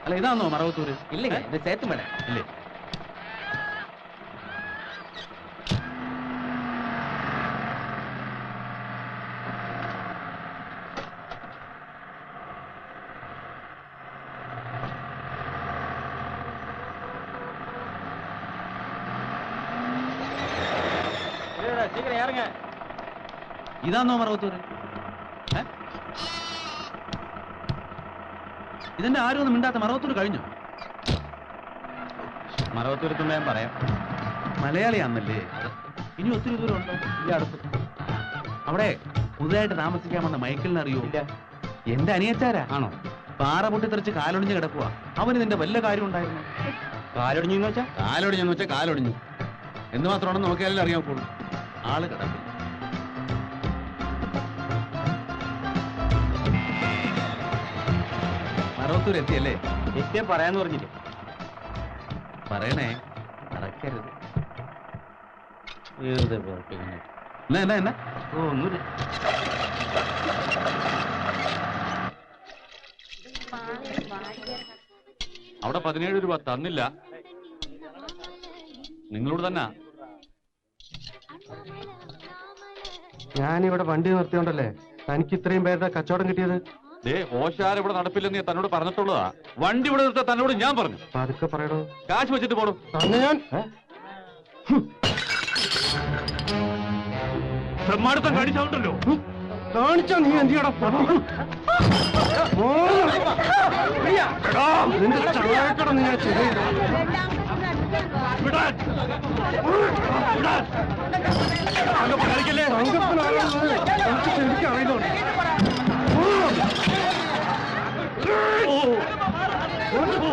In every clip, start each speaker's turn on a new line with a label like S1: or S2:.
S1: അല്ല ഇതാണോ മറവത്തൂര്?
S2: ഇല്ല ഇത് സേത്തുമല.
S1: ഇല്ലേ? ഇതാണോ മറവത്തൂര്? ഇതിന്റെ ആരും ഒന്നും മിണ്ടാത്ത മറവത്തൂര് കഴിഞ്ഞു.
S2: മറവത്തൂരത്തുണ്ട് ഞാൻ പറയാം.
S1: മലയാളിയാന്നല്ലേ? ഇനി ഒത്തിരി ദൂരം ഉണ്ടോ?
S2: ഇല്ല, അടുത്ത്.
S1: അവിടെ പുതുതായിട്ട് താമസിക്കാൻ വന്ന മൈക്കിളിനെ അറിയോ?
S2: ഇല്ല.
S1: എന്റെ അനിയച്ചാരാ.
S2: ആണോ?
S1: പാറ പൊട്ടിത്തെറിച്ച് കാലൊടിഞ്ഞ് കിടക്കുക. അവന് നിന്റെ വല്ല കാര്യം ഉണ്ടായിരുന്നു?
S2: കാലൊടിഞ്ഞു വെച്ചാ?
S1: കാലൊടിഞ്ഞെന്ന് വെച്ചാൽ കാലൊടിഞ്ഞു. എന്ത് മാത്രമാണെന്ന് നോക്കിയാലേ അറിയാൻ പോളൂ. ആള് കിടക്കും. മറവത്തൂർ എത്തിയല്ലേ?
S2: എത്തിയാ പറയാന്ന് പറഞ്ഞില്ലേ?
S1: പറയണേ, മറക്കരുത്. എന്നാ എന്നാ എന്നാ?
S2: ഓ ഒന്നുമില്ല.
S1: അവിടെ 17 രൂപ തന്നില്ല. നിങ്ങളോട് തന്നെ.
S3: ഞാനിവിടെ വണ്ടി നിർത്തിയോണ്ടല്ലേ തനിക്ക് ഇത്രയും പേരുടെ കച്ചവടം കിട്ടിയത്?
S1: ഓശാരം ഇവിടെ നടപ്പില്ലെന്ന് ഞാൻ തന്നോട് പറഞ്ഞിട്ടുള്ളതാ. വണ്ടി ഇവിടെ നിർത്താൻ തന്നോട് ഞാൻ പറഞ്ഞു.
S3: പതുക്കെ പറയടോ.
S1: കാശ് വെച്ചിട്ട് പോടും.
S3: തന്നെ ഞാൻ
S1: തെമ്മാടുത്തം കാണിച്ചോണ്ടല്ലോ.
S3: കാണിച്ചാ നീ എന്തിയാടാ? നിന്റെ ചായക്കട നീ ഞാൻ ചെയ്തില്ല. എനിക്ക് ശരിക്കും അറിയുന്നുണ്ട്.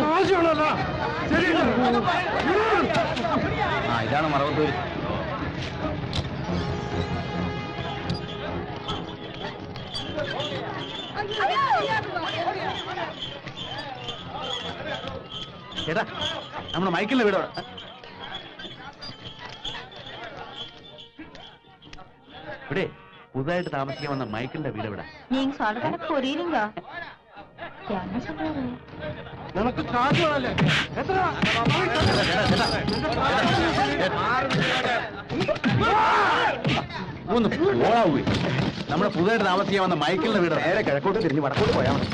S3: കാശാണല്ലോ. ശരി,
S2: ഇതാണ് മറവത്തൂര്.
S1: ഏതാ നമ്മുടെ മൈക്കിളിന്റെ വീടോ? ഇവിടെ പുതുതായിട്ട് താമസിക്കാൻ വന്ന മൈക്കിളിന്റെ വീട് എവിടെ?
S3: നിനക്ക് കാശ് വേണല്ലേ? എത്ര?
S1: ഒന്ന് പോളാവൂ. നമ്മുടെ പുതുതായിട്ട് താമസിക്കാൻ വന്ന മൈക്കിളിന്റെ വീട് നേരെ കിഴക്കോട്ട് തിരിഞ്ഞ് വടക്കോട്ട് പോയാൽ മതി.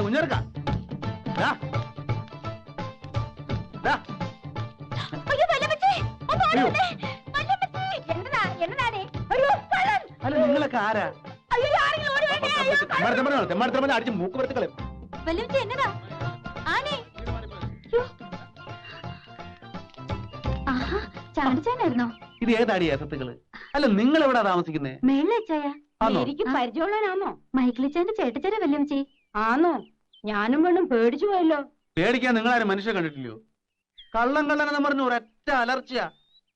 S1: കുഞ്ഞേർക്ക അല്ല നിങ്ങളൊക്കെ ആരാ? തെമ്മാടത്തമ്മ അടിച്ച് മൂക്ക് പുറത്ത് കളയും.
S4: ചാടിച്ചാനായിരുന്നോ?
S1: ഇത് ഏതാടി ഏസത്തുകള്? അല്ല നിങ്ങൾ എവിടാ താമസിക്കുന്നേ?
S4: പരിചയമുള്ളവനാണോ? മൈക്കിളിച്ചാന്റെ ചേട്ടച്ചാരെ വല്യമ്മച്ചി ആണോ? ഞാനും പെണ്ണും പേടിച്ചു പോയല്ലോ.
S1: പേടിക്കാൻ നിങ്ങളാരും മനുഷ്യ കണ്ടിട്ടില്ലയോ? കള്ളം കള്ളനെന്ന് പറഞ്ഞു ഒരൊറ്റ അലർച്ചയാ.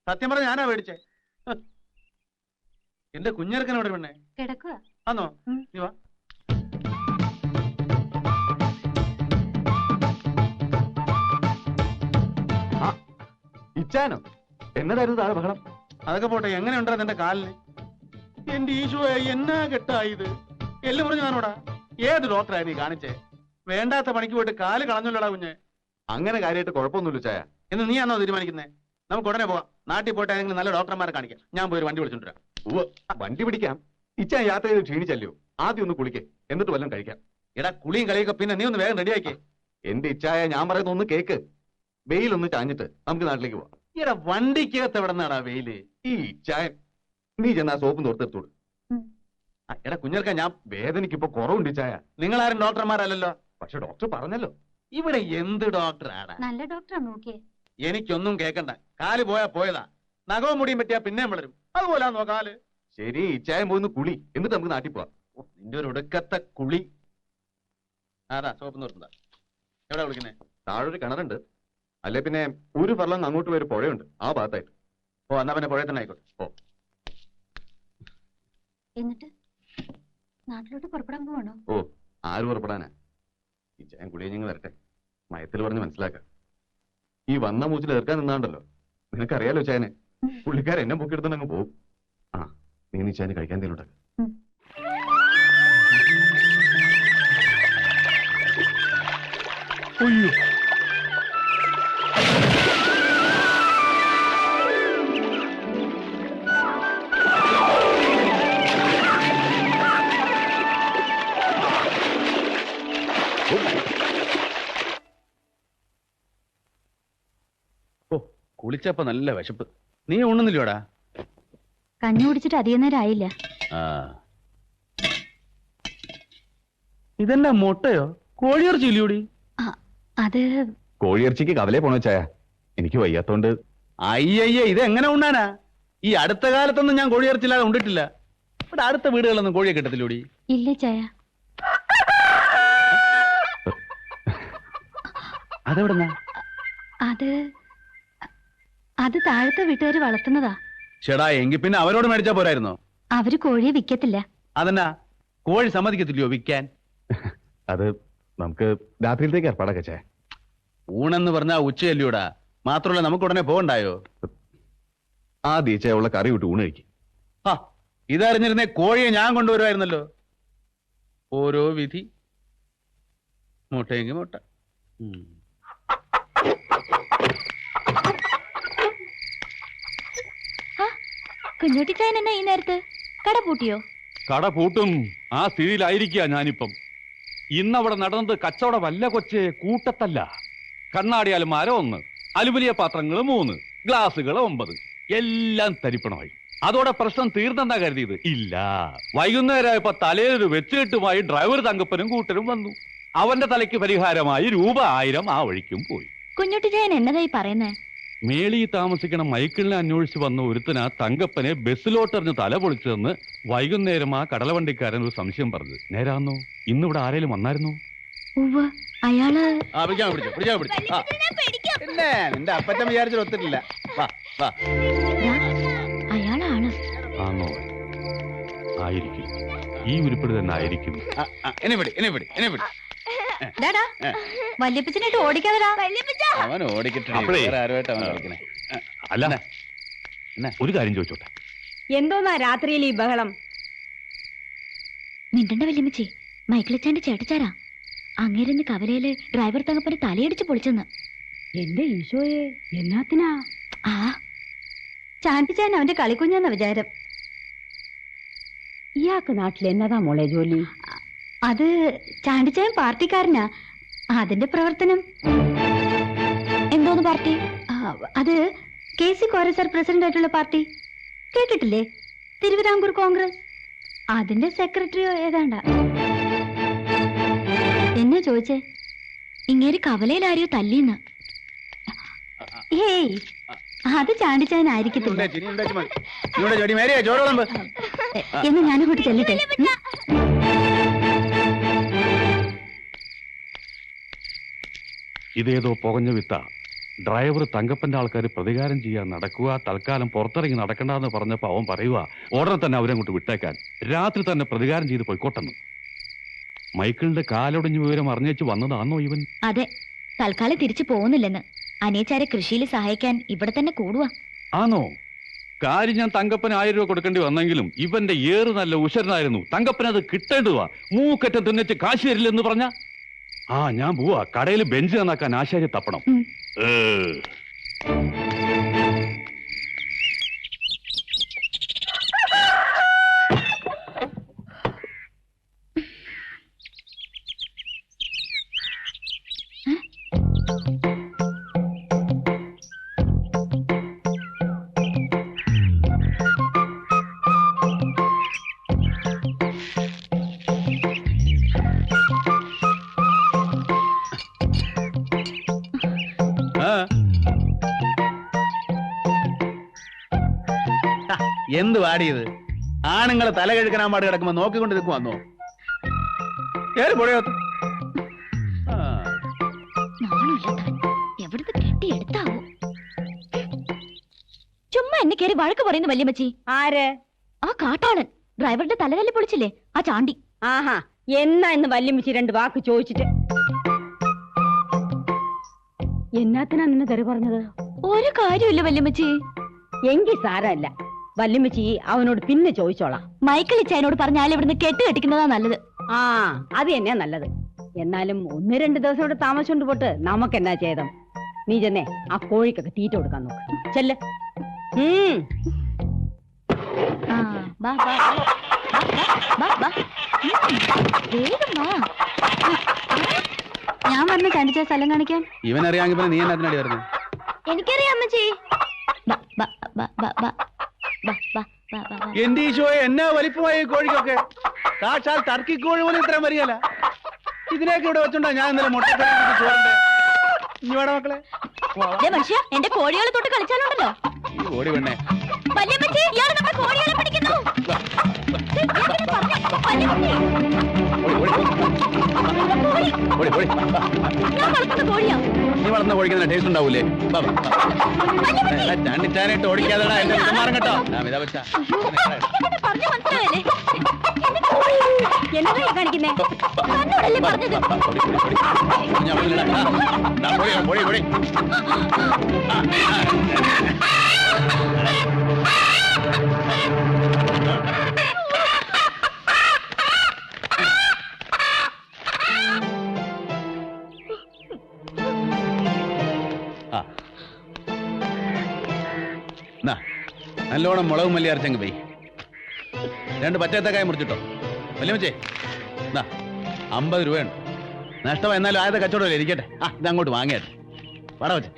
S1: സത്യം പറഞ്ഞ ഞാനാ പേടിച്ചേ. എന്റെ കുഞ്ഞിറക്കനോട് പെണ്ണേ
S4: കിടക്കുക
S1: ആന്നോ? നീ വാ.
S3: ഇച്ചാനോ? എന്നതായിരുന്നു താഴെ ബഹളം?
S1: അതൊക്കെ പോട്ടെ, എങ്ങനെയുണ്ടാ നിന്റെ കാലിന്? എന്റെ ഈശോയെ, എന്നാ കെട്ടായത്? എല്ലാം പറഞ്ഞു ഞാനോടാ. ഏത് ഡോക്ടറായി നീ കാണിച്ചേ? വേണ്ടാത്ത പണിക്ക് പോയിട്ട് കാല് കളഞ്ഞല്ലോടാ കുഞ്ഞെ.
S3: അങ്ങനെ കാര്യമായിട്ട് കുഴപ്പമൊന്നുമില്ല ചായ.
S1: എന്ന് നീയാണോ തീരുമാനിക്കുന്നേ? നമുക്ക് ഉടനെ പോവാം. നാട്ടിൽ പോയിട്ട് ഏതെങ്കിലും നല്ല ഡോക്ടർമാരെ കാണിക്കാം. ഞാൻ പോയി ഒരു വണ്ടി വിളിച്ചോണ്ടിരാം.
S3: വണ്ടി പിടിക്കാം. ഇച്ചാൻ യാത്ര ചെയ്ത് ക്ഷീണിച്ചല്ലോ. ആദ്യം ഒന്ന് കുളിക്കേ, എന്നിട്ട് വല്ലതും കഴിക്കാം.
S1: എടാ കുളിയും കളിയൊക്കെ പിന്നെ നീ ഒന്ന് വേഗം റെഡിയാക്കേ.
S3: എന്റെ ഇച്ചായ ഞാൻ പറയുന്ന ഒന്ന് കേക്ക്. വെയിലൊന്ന് ചാഞ്ഞിട്ട് നമുക്ക് നാട്ടിലേക്ക് പോവാം.
S1: എടാ വണ്ടിക്കകത്ത് എവിടെ നിന്നാടാ വെയില്?
S3: ഈ ഇച്ചായ നീ ചെന്നാ സോപ്പും തോർത്തെടുത്തോളൂ.
S1: എടാ കുഞ്ഞർക്ക, ഞാൻ
S3: വേദനയ്ക്കിപ്പോ കുറവുണ്ട് ഇച്ചായ.
S1: നിങ്ങളാരും ഡോക്ടർമാരല്ലല്ലോ.
S3: പക്ഷെ ഡോക്ടർ പറഞ്ഞല്ലോ.
S1: ഇവിടെ എന്ത് ഡോക്ടറാടാ?
S4: നല്ല ഡോക്ടറാ നോക്കിയേ.
S1: എനിക്കൊന്നും കേക്കണ്ട. കാല് പോയാ പോയതാ. നഖവും മുടിയും പറ്റിയാ പിന്നെയും വളരും. അതുപോലാന്നോ കാല്?
S3: ശരി, ഇച്ചായം പോയിന്ന് കുളി, എന്നിട്ട് നമുക്ക് നാട്ടിൽ പോവാം.
S1: നിന്റെ ഒരു ഒടുക്കത്തെ കുളി. അതാ സോപ്പ് നിർത്തുന്ന. എവിടെ വിളിക്കുന്നേ?
S3: താഴൊരു കിണറുണ്ട്, അല്ലെ പിന്നെ ഒരു ഫർലാങ് അങ്ങോട്ട് വരെ പുഴയുണ്ട് ആ ഭാഗത്തായിട്ട്.
S1: ഓ എന്നാ പിന്നെ പുഴയിൽ തന്നെ ആയിക്കോട്ടെ.
S3: ഓ
S4: എന്നിട്ട് നാട്ടിലോട്ട് പുറപ്പെടാൻ പോവാണോ?
S3: ഓ ആര് പുറപ്പെടാനാ? ഇച്ചായൻ കുളിയഞ്ഞങ്ങ് വരട്ടെ, മയത്തിൽ പറഞ്ഞ് മനസ്സിലാക്കാം. ഈ വന്ന മൂച്ചിൽ ഏർക്കാൻ നിന്നാണ്ടല്ലോ, നിനക്കറിയാലോ ചായനെ, പുള്ളിക്കാരൻ എന്നെ പൊക്കിയെടുത്തങ്ങ് പോകും. ആ നീ നീ ചായന് കഴിക്കാൻ തേലുണ്ടാക്ക.
S1: ഓ കുളിച്ചപ്പോ നല്ല വിശപ്പ്. നീ ഉണ്ണുന്നില്ലോടാ?
S4: കഞ്ഞി കുടിച്ചിട്ട് അധികം നേരം ആയില്ല.
S1: ആ ഇതെന്താ മുട്ടയോ കോഴിയിറച്ചി ഇല്ലയോടി?
S4: അത്
S3: കോഴിയിറച്ചിക്ക് കവലേ പോണോ ചായ? എനിക്ക് വയ്യാത്തോണ്ട്.
S1: അയ്യയ്യേ ഇതെങ്ങനെ ഉണ്ണാനാ? ഈ അടുത്ത കാലത്തൊന്നും ഞാൻ കോഴിയിറച്ചില്ലാതെ ഉണ്ടിട്ടില്ല. ഇവിടെ അടുത്ത വീടുകളിലൊന്നും കോഴിയെ കിട്ടത്തില്ലോടി?
S4: ഇല്ല ചായ.
S1: അതെവിടെന്നാ?
S4: അത് താഴത്തെ വീട്ടുകാര് വളർത്തുന്നതാ.
S1: ചേടാ എങ്കി പിന്നെ അവരോട് മേടിച്ചാ പോരായിരുന്നോ?
S4: അവര് കോഴിയെ വിൽക്കത്തില്ല.
S1: അതെന്നാ കോഴി സമ്മതിക്കത്തില്ലയോ വിൽക്കാൻ?
S3: അത് നമുക്ക് രാത്രിയിലത്തേക്ക് ഏർപ്പാടൊക്കെ ചായ.
S1: ഊണെന്ന് പറഞ്ഞാ ഉച്ചയല്ലയോടാ. മാത്രമല്ല നമുക്ക് ഉടനെ പോകണ്ടായോ?
S3: ആദ്യ ചായ ഉള്ള കറി വിട്ട് ഊണ് കഴിക്കും.
S1: ആ ഇതറിഞ്ഞിരുന്നേ കോഴിയെ ഞാൻ കൊണ്ടുവരുമായിരുന്നല്ലോ. ഓരോ വിധി. മുട്ടയെങ്കിൽ മുട്ട.
S4: കുഞ്ഞുട്ടി ചായൻ എന്നാ ഈ നേരത്ത് കട പൂട്ടിയോ?
S5: കട പൂട്ടും ആ സ്ഥിതിയിലായിരിക്കുക ഞാനിപ്പം. ഇന്നവിടെ നടന്നത് കച്ചവടമല്ല കൊച്ചേ, കൂട്ടത്തല്ല. കണ്ണാടി അലമാര 1, അലുമിനിയ പാത്രങ്ങൾ 3, ഗ്ലാസുകൾ 9, എല്ലാം തരിപ്പണമായി. അതോടെ പ്രശ്നം തീർന്നെന്നാ കരുതിയത്? ഇല്ല. വൈകുന്നേരമായപ്പോ തലയിലൊരു വെച്ചുകെട്ടുമായി ഡ്രൈവർ തങ്കപ്പനും കൂട്ടരും വന്നു. അവന്റെ തലയ്ക്ക് പരിഹാരമായി രൂപ 1000 ആ വഴിക്കും പോയി.
S4: കുഞ്ഞുട്ടി ചായൻ എന്നതായി പറയുന്നേ?
S5: മേളി താമസിക്കണ മൈക്കിളിനെ അന്വേഷിച്ച് വന്ന ഒരുത്തനാ തങ്കപ്പനെ ബസ്സിലോട്ടെറിഞ്ഞ് തല പൊളിച്ചതെന്ന് വൈകുന്നേരം ആ കടലവണ്ടിക്കാരൻ ഒരു സംശയം പറഞ്ഞു. നേരാന്നോ? ഇന്നിവിടെ ആരേലും വന്നായിരുന്നോ?
S4: ഉവ്വ്, അയാള്
S1: നിന്റെ അപ്പറ്റം വിചാരിച്ചിട്ട് ഒത്തിട്ടില്ല. വാ വാ.
S4: അയാളാണ്.
S5: ആന്നോ? ആയിരിക്കും. ഈ ഉരുപ്പിടി തന്നെ ആയിരിക്കും.
S4: വല്യപ്പച്ചനായിട്ട് ഓടിക്കാതെടാ.
S1: അവൻ ഓടിക്കട്ടെ.
S5: അപ്പഴേ.
S1: ആരുമായിട്ട് അവൻ കളിക്കണേ.
S5: അല്ല, ഒരു കാര്യം ചോദിച്ചോട്ടെ?
S6: എന്തോന്നാ രാത്രിയിൽ ഈ ബഹളം?
S4: മിണ്ടണ്ട വല്യമ്മച്ചി, മൈക്കിളച്ചാന്റെ ചേട്ടച്ചാരാ. അങ്ങേരുന്ന് കവലയില് ഡ്രൈവർ തങ്ങപ്പന് തലയടിച്ച് പൊളിച്ചെന്ന്.
S6: എന്റെ ഈശോയെ, എന്നാത്തിനാ?
S4: ആ ചാണ്ടിച്ചാൻ അവന്റെ കളിക്കുഞ്ഞാന്ന വിചാരം.
S6: ഇയാൾക്ക് നാട്ടിൽ എന്നതാ മോളെ ജോലി?
S4: അത് ചാണ്ടിച്ചാൻ പാർട്ടിക്കാരനാ. അതിന്റെ പ്രവർത്തനം. എന്തോന്ന് പാർട്ടി? അത് KC കോരസർ പ്രസിഡന്റ് ആയിട്ടുള്ള പാർട്ടി കേട്ടിട്ടില്ലേ? തിരുവിതാംകൂർ കോൺഗ്രസ്. അതിന്റെ സെക്രട്ടറിയോ ഏതാണ്ട. എന്നെ ചോദിച്ചേ? ഇങ്ങേര് കവലയിൽ ആരെയോ തല്ലീന്ന്. ഏയ് അത് ചാണ്ടിച്ചാനായിരിക്കത്തില്ല. എന്ന് ഞാനിങ്ങോട്ട് ചെല്ലട്ടെ.
S5: ഇതേതോ പുകഞ്ഞ വിത്ത. ഡ്രൈവർ തങ്കപ്പന്റെ ആൾക്കാർ പ്രതികാരം ചെയ്യാൻ നടക്കുക, തൽക്കാലം പുറത്തിറങ്ങി നടക്കണ്ടെന്ന് പറഞ്ഞപ്പോ അവൻ പറയുക ഉടനെ തന്നെ അവരങ്ങോട്ട് വിട്ടേക്കാൻ, രാത്രി തന്നെ പ്രതികാരം ചെയ്ത് പോയിക്കോട്ടെന്ന്. മൈക്കിളിന്റെ കാലൊടിഞ്ഞ് വിവരം അറിഞ്ഞേച്ച് വന്നതാണോ ഇവൻ?
S4: അതെ, തൽക്കാലം തിരിച്ചു പോകുന്നില്ലെന്ന്. അനേച്ചാരെ കൃഷിയിൽ സഹായിക്കാൻ ഇവിടെ തന്നെ കൂടുക.
S5: ആണോ? കാര്യം ഞാൻ തങ്കപ്പന് 1000 രൂപ കൊടുക്കേണ്ടി വന്നെങ്കിലും ഇവന്റെ ഏറ് നല്ല ഉശരനായിരുന്നു. തങ്കപ്പന് അത് കിട്ടേണ്ടതുവാ. മൂക്കറ്റം തിന്നിച്ച് കാശ് തരില്ലെന്ന് പറഞ്ഞ ഞാൻ പോവാ. കടയിൽ ബെഞ്ച് നന്നാക്കാൻ ആശാരി തപ്പണം.
S1: എന്ത് വാടിയത്? ആണുങ്ങളെ തല കഴുകനാൻ പാട് കിടക്കുമ്പോ നോക്കിക്കൊണ്ട് നിൽക്കും വന്നോ? കേറി പൊടിയോ?
S4: എവിടുന്ന് കിട്ടിയ എന്നെ കയറി വഴക്ക് പറയുന്നു വല്യമ്മച്ചി.
S6: ആര്?
S4: ആ കാട്ടാളൻ ഡ്രൈവറുടെ തലതല്ലി പൊളിച്ചില്ലേ, ആ ചാണ്ടി.
S6: ആഹാ, എന്നാ ഇന്ന് വല്യമ്മച്ചി 2 വാക്ക് ചോദിച്ചിട്ട്. എന്നാത്തിനാ നിന്നെ തെറി പറഞ്ഞത്?
S4: ഒരു കാര്യമില്ല വല്യമ്മച്ചി.
S6: എങ്കിൽ സാരമല്ല, വല്യമ്മച്ചി അവനോട് പിന്നെ ചോദിച്ചോളാം.
S4: മൈക്കിൾ ഇച്ചായനോട് പറഞ്ഞാൽ ഇവിടുന്ന് കെട്ടിക്കുന്നതാ നല്ലത്.
S6: ആ, അത് തന്നെയാ നല്ലത്. എന്നാലും 1-2 ദിവസം ഇവിടെ താമസിച്ചോണ്ട് പോട്ട് നമുക്കെന്നാ ചെയ്തം. നീ ചെന്നേ ആ കോഴിക്കൊക്കെ തീറ്റ കൊടുക്കാൻ നോക്ക്. ചെല്ല്.
S4: ആ, വാ, വാ, വാ, വാ, വാ. വേഗം വാ. ഞാൻ പറഞ്ഞ ചാണ്ടിച്ച സ്ഥലം കാണിക്കാൻ.
S2: ഇവനറിയാമെങ്കിൽ പിന്നെ നീ എന്നാത്തിനടി വരുന്നത്?
S4: എനിക്കറിയാം അമ്മച്ചി. വാ, വാ, വാ, വാ, വാ. വാ, വാ, വാ, വാ, വാ.
S1: എന്റെ ഈശോയെ എന്നാ വലിപ്പമായ ഈ കോഴിക്കൊക്കെ. സാക്ഷാൽ ടർക്കി കോഴി പോലും ഇത്രയും വരികയല്ല. ഇതിനൊക്കെ ഇവിടെ വെച്ചോണ്ടാ ഞാൻ ഇന്നലെ മുട്ടക്കറി ചോറിന്റെ. ഇനി വേണം മക്കളെ.
S4: ദേ മനുഷ്യ, എന്റെ കോഴികളെ തൊട്ട് കളിച്ചാലുണ്ടല്ലോ.
S2: ഈ ഓടി വേണേ.
S4: വല്യമ്മച്ചി, ഇയാള് നമ്മുടെ കോഴികളെ പിടിക്കുന്നു. ദേ, ഞാൻ പറഞ്ഞേ, വല്യമ്മച്ചി. കോഴി. ഞാൻ വളർത്തുന്ന കോഴിയാ.
S2: നീ വളർന്ന കോഴിക്കുന്ന ടേസ്റ്റ് ഉണ്ടാവൂലേ?
S4: വല്യമ്മച്ചി.
S2: ചാണ്ടിച്ചാനായിട്ട് ഓടിക്കാതെടാ എന്റെ കുമാരം കേട്ടോ. ഇതാ വെച്ച
S4: പറഞ്ഞു മനസ്സിലായല്ലേ?
S6: എന്നതാ ഈ കാണിക്കുന്നേ?
S4: തന്നോടല്ലേ പറഞ്ഞത്?
S2: നല്ലോണം മുളകും മല്ലി അരച്ചങ്ങ് പോയി 2 പച്ചത്തക്കായ മുറിച്ചിട്ടോ. വല്യമ്മച്ചേ, 50 രൂപയുണ്ട്. നഷ്ടം എന്നാലും ആദ്യത്തെ കച്ചവടമല്ലേ, ഇരിക്കട്ടെ. ഇതങ്ങോട്ട് വാങ്ങിയാട്ടെ. വട വെച്ച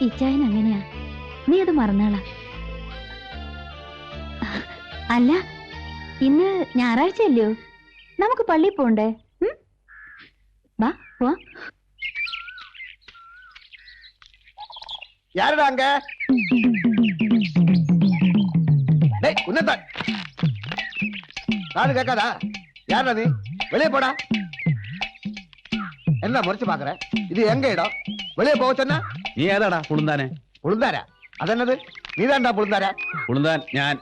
S4: ഇച്ചായൻ അങ്ങനെയാ, നീ അത് മറന്നാളാ. അല്ല, ഇന്ന് ഞായറാഴ്ചയല്ലയോ, നമുക്ക് പള്ളിയിൽ പോണ്ടേ? വാ പോ.
S1: யாருடா அங்க? டேய் உன்னதா நானு கேட்காதா? யாரா நீ? வெளியே போடா. என்ன முறைச்சு பாக்குற? இது எங்க இடம்? வெளியே போக சொன்னா
S2: നീ ഏതാടാ പുളുന്താനെ?
S1: புழுந்தாரா? அதென்னது? நீதான்டா புழுந்தாரா?
S2: പുളുന്താൻ ഞാൻ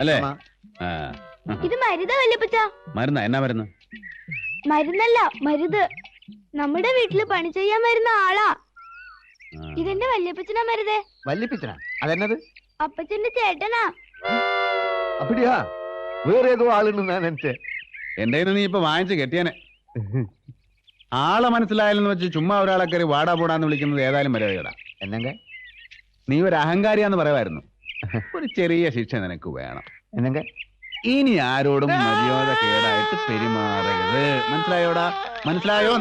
S2: അല്ലേ?
S4: ഇത് മരുതാ വല്യപ്പച്ച.
S2: മരുന്നാ? എന്നാ മരുന്ന്?
S4: മരുന്നല്ല, മരുത്. നമ്മുടെ വീട്ടില് പണി ചെയ്യാൻ വരുന്ന ആളാ. ഇതെന്റെ വല്യപ്പച്ചനാ മരുതേ.
S1: வள்ளிப்பிச்சனா? அதென்னது?
S4: അപ്പച്ചന്റെ ചേട്ടനാ.
S1: அப்படியா? வேற ஏதோ ஆளுன்னு நான் நினைச்சேன்.
S2: എന്റെ നീ ഇപ്പൊ വാങ്ങിച്ച് കെട്ടിയനെ. ആളെ മനസ്സിലായാലെന്ന് വെച്ച് ചുമ്മാ ഒരാളെ കയറി വാടാ പോടാന്ന് വിളിക്കുന്നത് ഏതായാലും മര്യാദ.
S1: என்னங்க?
S2: നീ ഒരു അഹങ്കാരിയാന്ന് പറയുമായിരുന്നു. ഒരു ചെറിയ ശിക്ഷ നിനക്ക് വേണം.
S1: என்னங்க?
S2: ഇനി ആരോടും മര്യാദ കേടായിട്ട് പെരുമാറരുത്. മനസ്സിലായോടാ? മനസ്സിലായോ?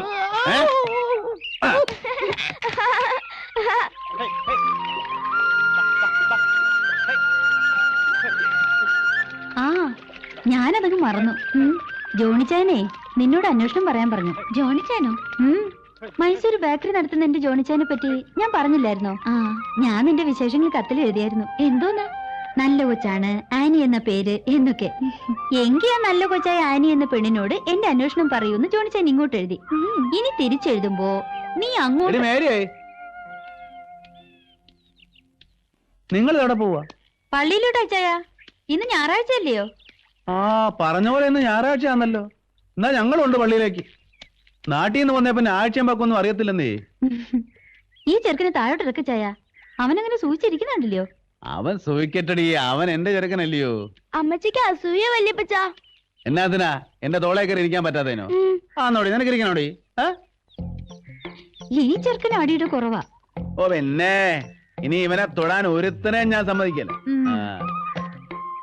S4: ആ, ഞാനതങ്ങ് മറന്നു. ജോണിച്ചായനെ നിന്നോട് അന്വേഷണം പറയാൻ പറഞ്ഞു. ജോണിച്ചാനോ? മൈസൂർ ബേക്കറി നടത്തുന്ന എന്റെ ജോണിച്ചാനെ പറ്റി ഞാൻ പറഞ്ഞില്ലായിരുന്നോ? ആ, ഞാൻ നിന്റെ വിശേഷങ്ങൾ കത്തിൽ എഴുതിയായിരുന്നു. എന്തോന്ന് നല്ല കൊച്ചാണ് ആനി എന്ന പേര് എന്നൊക്കെ. എങ്കി ആ നല്ല കൊച്ചായ ആനി എന്ന പെണ്ണിനോട് എന്റെ അന്വേഷണം പറയൂന്ന് ജോണിച്ചാൻ ഇങ്ങോട്ട് എഴുതി. ഇനി തിരിച്ചെഴുതുമ്പോ നീ അങ്ങോട്ട്.
S2: നിങ്ങൾ എവിടെ പോവാ?
S4: പള്ളിയിലോട്ട് അച്ചായ. ഇന്ന് ഞായറാഴ്ച അല്ലയോ?
S2: ആ, പറഞ്ഞ പോലെ ഇന്ന് ഞായറാഴ്ച ആണല്ലോ. എന്നാ ഞങ്ങളുണ്ട് പള്ളിയിലേക്ക്. നാട്ടിൽ നിന്ന് വന്നേ പിന്നെ ആഴ്ചയും പാക്കൊന്നും അറിയത്തില്ലെന്നേ.
S4: ഈ ചെറുക്കനെ താഴോട്ട് ഇറക്ക ചായ. അവനങ്ങനെ സൂചിച്ചിരിക്കുന്നുണ്ടല്ലോ.
S2: അവൻ സൂയിക്കട്ടടി, അവൻ എന്റെ ചെറുക്കനല്ലയോ.
S4: അമ്മച്ചിക്ക് അസൂയ വല്യപ്പച്ച.
S2: എന്നാത്തിനാ എന്റെ തോളേ കയറി ഇരിക്കാൻ പറ്റാത്തതിനോ? ആന്നോടി, നിനക്ക് ഇരിക്കണോടി?
S4: ഈ ചെറുക്കന് അടിയുടെ കുറവാ.
S2: ഓ പിന്നെ ഇനി ഇവനെ തൊടാൻ ഒരുത്തനെ ഞാൻ സമ്മതിക്കല്ല.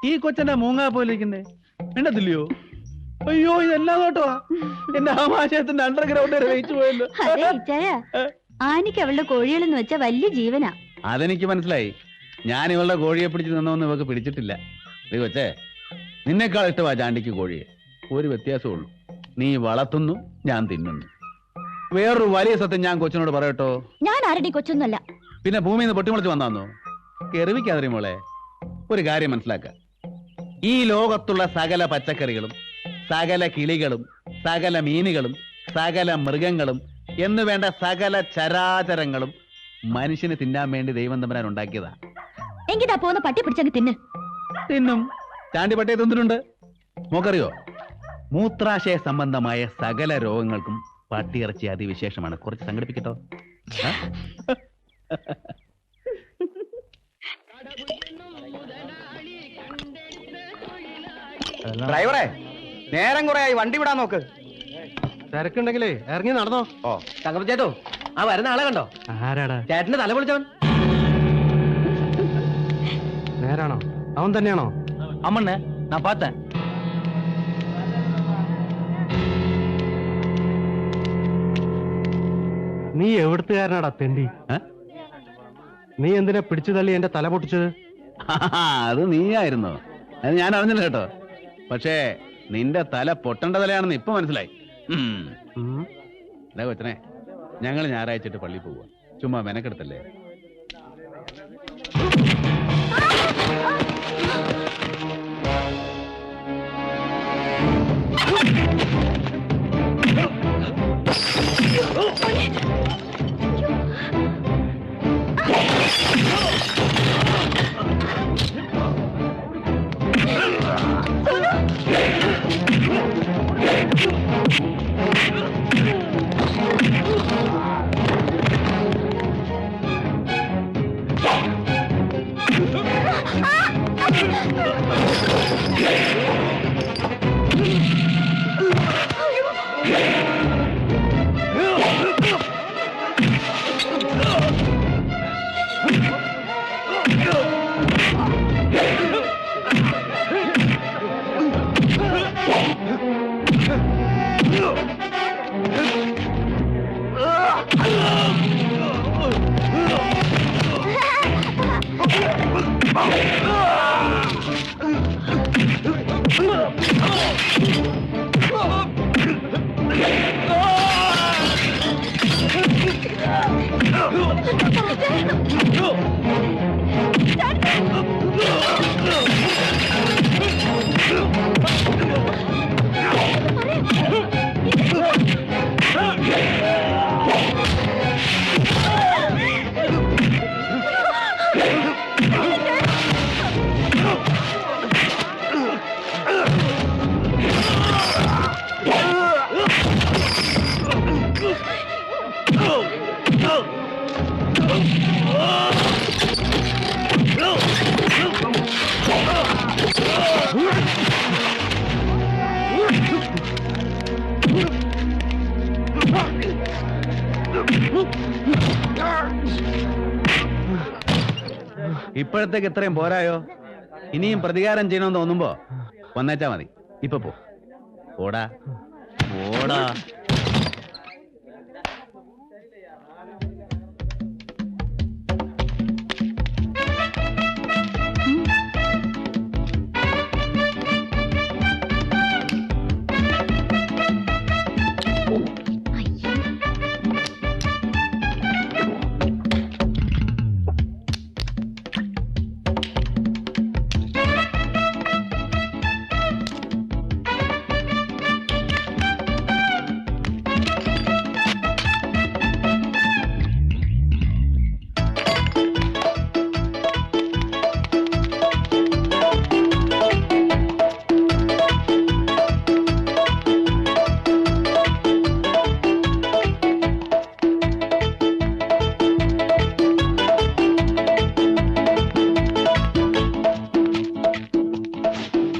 S2: ഈ കൊച്ചന്റെ മൂങ്ങാ പോലിരിക്കുന്നേ വേണ്ടത്തില്ലയോ? അയ്യോ, ഇതെല്ലാം കേട്ടോ എന്റെ ആമാശയത്തിന്റെ അണ്ടർഗ്രൗണ്ട് വരെ വെയിച്ചു പോയല്ലോ.
S4: അതെ ഇച്ചായ, ആനിക്ക് അവളുടെ കോഴികളെന്ന് വെച്ച വലിയ ജീവനാ.
S2: അതെനിക്ക് മനസ്സിലായി. ഞാൻ ഇവളുടെ കോഴിയെ പിടിച്ച് നിന്നൊന്നും ഇവക്ക് പിടിച്ചിട്ടില്ല. നീ കൊച്ചേ, നിന്നെക്കാൾ ഇഷ്ടമാ ചാണ്ടിക്ക് കോഴിയെ. ഒരു വ്യത്യാസമുള്ളൂ, നീ വളർത്തുന്നു, ഞാൻ തിന്നുന്നു. വേറൊരു വലിയ സത്യം ഞാൻ കൊച്ചിനോട് പറയട്ടോ.
S4: ഞാൻ ആരുടെ കൊച്ചൊന്നുമല്ല.
S2: പിന്നെ ഭൂമിയിൽ നിന്ന് പൊട്ടിമുളച്ച് വന്നാന്നോ? എറിവിക്കാതെ മോളെ. ഒരു കാര്യം മനസ്സിലാക്കുക, ഈ ലോകത്തുള്ള സകല പച്ചക്കറികളും സകല കിളികളും സകല മീനുകളും സകല മൃഗങ്ങളും എന്ന് വേണ്ട സകല ചരാചരങ്ങളും മനുഷ്യന് തിന്നാൻ വേണ്ടി ദൈവം തമ്പുരാൻ ഉണ്ടാക്കിയതാ.
S4: എങ്കിതാ പോകുന്ന പട്ടി പിടിച്ചങ്ങ് തിന്ന്.
S2: തിന്നും. ചാണ്ടി പട്ടിയെ തിന്നിട്ടുണ്ട്. മോക്കറിയോ, മൂത്രാശയ സംബന്ധമായ സകല രോഗങ്ങൾക്കും പട്ടിയിറച്ചി അതിവിശേഷമാണ്. കുറച്ച് സംഘടിപ്പിക്കട്ടോ.
S7: ഡ്രൈവറെ, നേരം കുറെ ആയി, വണ്ടി വിടാൻ നോക്ക്.
S1: തിരക്കുണ്ടെങ്കിലേ ഇറങ്ങി നടന്നോ.
S7: ഓ തങ്കപ്പ ചേട്ടോ, ആ വരുന്ന ആളെ കണ്ടോ?
S1: ആരാടാ?
S7: ചേട്ടന്റെ തല പൊളിച്ചവൻ.
S1: നേരാണോ? അവൻ തന്നെയാണോ?
S2: അമ്മണ്ണ ഞാൻ പാത്ത.
S1: നീ എവിടുത്തുകാരനാടാ തെണ്ടി? നീ എന്തിനാ പിടിച്ചു തള്ളി എന്റെ തല പൊട്ടിച്ചത്?
S2: അത് നീയായിരുന്നോ? അത് ഞാൻ അറിഞ്ഞില്ല കേട്ടോ. പക്ഷേ നിന്റെ തല പൊട്ടേണ്ട തലയാണെന്ന് ഇപ്പൊ മനസ്സിലായി. കൊച്ചനെ, ഞങ്ങൾ ഞായറാഴ്ചയിട്ട് പള്ളി പോവുക. ചുമ്മാ മെനക്കെടുത്തല്ലേ. ഇപ്പോഴത്തേക്ക് ഇത്രയും പോരായോ? ഇനിയും പ്രതികാരം ചെയ്യണമെന്ന് തോന്നുമ്പോ വന്നേച്ചാ മതി. ഇപ്പൊ പോ. ഓടാ ഓടാ.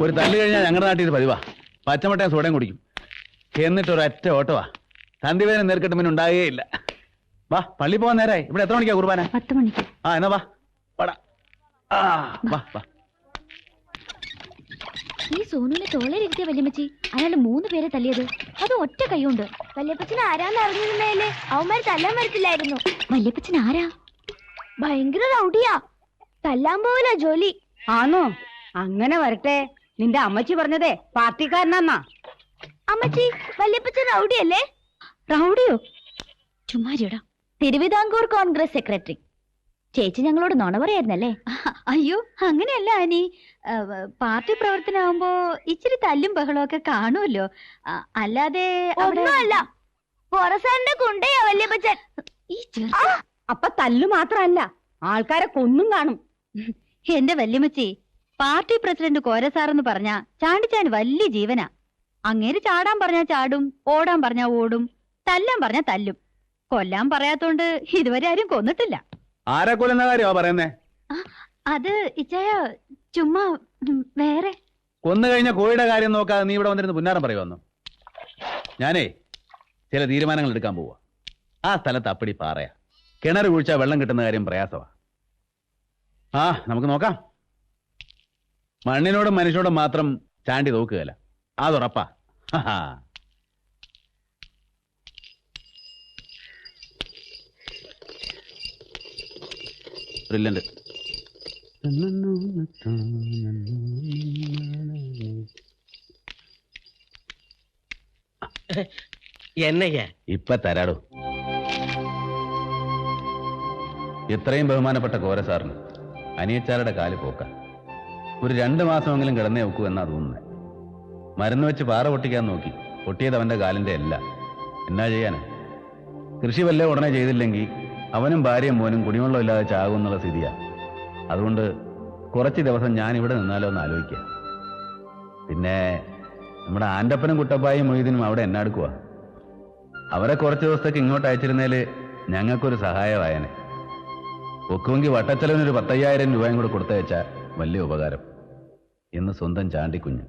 S2: ഒരു തല്ല് കഴിഞ്ഞാൽ ഞങ്ങളുടെ നാട്ടിൽ ഇത് പതിവാ. പച്ചമട്ടയും സോഡയും കുടിക്കും. എന്നിട്ട് ഒരൊറ്റ ഓട്ടവാ. സന്ധിവേദന നേർക്കെട്ട് പിന്നെ ഉണ്ടാകുകയില്ല. വാ, പള്ളി പോകാൻ നേരായി. ഇവിടെ എത്ര മണിക്കാ കുർബാന?
S4: 10 മണിക്ക്.
S2: ആ എന്നാ വാ. വാടാ. വാ വാ.
S4: ഈ സോനുവിനെ തോളയിലിരുത്തിയ വല്യമ്മച്ചി അയാൾ 3 പേരെ തല്ലിയത്. അത് ഒറ്റ കൈയുണ്ട്.
S8: വല്യപ്പച്ചൻ ആരാന്ന് അറിഞ്ഞിരുന്നേല് അവന്മാര് തല്ലാൻ വരത്തില്ലായിരുന്നു.
S4: വല്യപ്പച്ചൻ ആരാ?
S8: ഭയങ്കര റൗഡിയാ. തല്ലാൻ പോവില്ല ജോലി.
S6: ആണോ? അങ്ങനെ വരട്ടെ. നിന്റെ അമ്മച്ചി പറഞ്ഞതേ പാർട്ടിക്കാരനാന്നാ.
S8: അമ്മച്ചി, വല്യപ്പച്ചൻ റൗഡിയല്ലേ?
S4: റൗഡിയോ? ചുമ്മാരിയടാ. തിരുവിതാംകൂർ കോൺഗ്രസ് സെക്രട്ടറി. ചേച്ചി ഞങ്ങളോട് നുണ പറയായിരുന്നല്ലേ? അയ്യോ അങ്ങനെയല്ല ആനി. പാർട്ടി പ്രവർത്തനമാകുമ്പോ ഇച്ചിരി തല്ലും ബഹളവും ഒക്കെ കാണുമല്ലോ. അല്ലാതെ
S8: ഒന്നുമല്ല. പൊറസാറിന്റെ കുണ്ടയാ വല്യപ്പച്ചൻ.
S4: ഈ ചെറുക്കൻ.
S6: അപ്പൊ തല്ലു മാത്രല്ല, ആൾക്കാരെ കൊന്നും കാണും.
S4: എന്റെ വല്യമ്മച്ചി, പാർട്ടി പ്രസിഡന്റ് കോരസാറെന്ന് പറഞ്ഞാ ചാണ്ടിച്ചാൻ വലിയ ജീവനാ. അങ്ങേര് ചാടാൻ പറഞ്ഞാ ചാടും, ഓടാൻ പറഞ്ഞാ ഓടും, തല്ലാൻ പറഞ്ഞാ തല്ലും. കൊല്ലാൻ പറയാത്തോണ്ട് ഇതുവരെ ആരും കൊന്നിട്ടില്ല.
S2: ആരെ കൊല്ലുന്ന കാര്യമാ പറയുന്നേ?
S4: അത് ഇച്ചായ ചുമ്മാ വേറെ.
S2: കൊന്നു കഴിഞ്ഞ കോഴിയുടെ കാര്യം നോക്കാതെ നീ ഇവിടെ വന്നിരുന്ന് പുന്നാരം പറയുവന്നു. ഞാനേ ചില തീരുമാനങ്ങൾ എടുക്കാൻ പോവാ. ആ സ്ഥലത്ത് അപ്പടി പാറയാ. കിണർ കുഴിച്ചാൽ വെള്ളം കിട്ടുന്ന കാര്യം പ്രയാസമാ. നമുക്ക് നോക്കാം. മണ്ണിനോടും മനുഷ്യനോടും മാത്രം ചാണ്ടി നോക്കുകയല്ല, അതുറപ്പാ. ബ്രില്യന്റ്.
S7: എന്നയ്യ
S2: ഇപ്പൊ തരാടോ. ഇത്രയും ബഹുമാനപ്പെട്ട കോരസാറിന് അനിയച്ചാരുടെ കാല് പോക്ക. ഒരു 2 മാസമെങ്കിലും കിടന്നേ വെക്കൂ എന്നാ തോന്നുന്നത്. മരുന്ന് വെച്ച് പാറ പൊട്ടിക്കാൻ നോക്കി, പൊട്ടിയത് അവന്റെ കാലിന്റെ അല്ല. എന്നാ ചെയ്യാന്? കൃഷി വല്ല ഉടനെ ചെയ്തില്ലെങ്കിൽ അവനും ഭാര്യയും മോനും കുടിവെള്ളം ഇല്ലാതെ ചാകും എന്നുള്ള സ്ഥിതിയാ. അതുകൊണ്ട് കുറച്ച് ദിവസം ഞാൻ ഇവിടെ നിന്നാലോ എന്ന് ആലോചിക്കുക. പിന്നെ നമ്മുടെ ആൻ്റപ്പനും കുട്ടപ്പായും മൊയ്തീനും അവിടെ എന്നാടുക്കുക. അവരെ കുറച്ച് ദിവസത്തേക്ക് ഇങ്ങോട്ട് അയച്ചിരുന്നേല് ഞങ്ങൾക്കൊരു സഹായമായനെ. ഒക്കുമെങ്കിൽ വട്ടച്ചെലവിനൊരു 10,000 രൂപയും കൂടെ കൊടുത്തയച്ചാൽ വലിയ ഉപകാരം എന്ന് സ്വന്തം ചാണ്ടിക്കുഞ്ഞ്.